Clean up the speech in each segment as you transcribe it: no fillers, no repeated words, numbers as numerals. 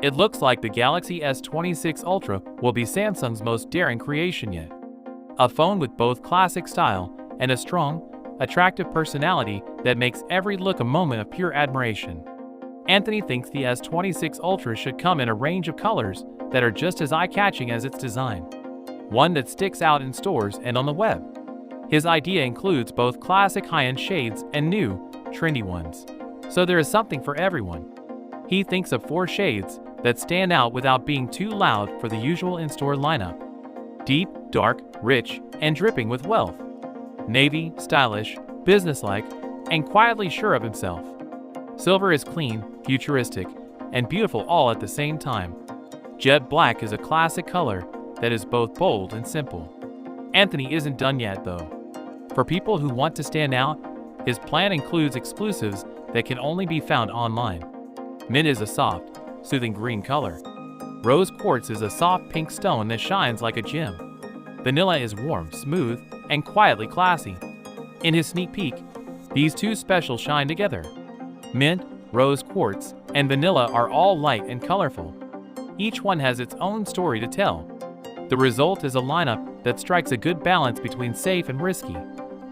It looks like the Galaxy S26 Ultra will be Samsung's most daring creation yet. A phone with both classic style and a strong, attractive personality that makes every look a moment of pure admiration. Anthony thinks the S26 Ultra should come in a range of colors that are just as eye-catching as its design. One that sticks out in stores and on the web. His idea includes both classic high-end shades and new, trendy ones. So there is something for everyone. He thinks of 4 shades that stand out without being too loud for the usual in-store lineup. Deep, dark, rich, and dripping with wealth. Navy, stylish, businesslike, and quietly sure of himself. Silver is clean, futuristic, and beautiful all at the same time. Jet black is a classic color that is both bold and simple. Anthony isn't done yet though. For people who want to stand out, his plan includes exclusives that can only be found online. Mint is a soft, soothing green color. Rose quartz is a soft pink stone that shines like a gem. Vanilla is warm, smooth, and quietly classy. In his sneak peek, these two specials shine together. Mint, rose quartz, and vanilla are all light and colorful. Each one has its own story to tell. The result is a lineup that strikes a good balance between safe and risky,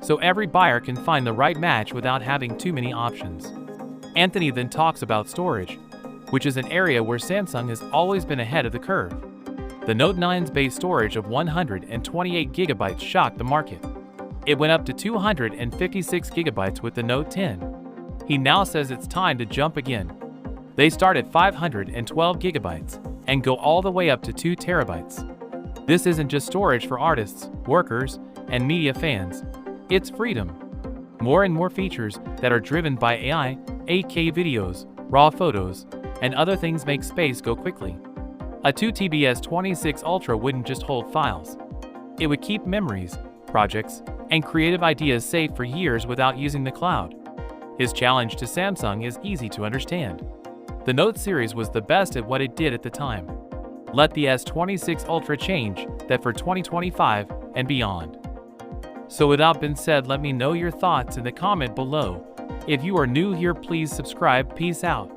so every buyer can find the right match without having too many options. Anthony then talks about storage, which is an area where Samsung has always been ahead of the curve. The Note 9's base storage of 128 GB shocked the market. It went up to 256 GB with the Note 10. He now says it's time to jump again. They start at 512 GB and go all the way up to 2 TB. This isn't just storage for artists, workers, and media fans. It's freedom. More and more features that are driven by AI, 8K videos, raw photos, and other things make space go quickly. A 2TB S26 Ultra wouldn't just hold files. It would keep memories, projects, and creative ideas safe for years without using the cloud. His challenge to Samsung is easy to understand. The Note series was the best at what it did at the time. Let the S26 Ultra change that for 2025 and beyond. So with that being said, let me know your thoughts in the comment below. If you are new here, please subscribe. Peace out.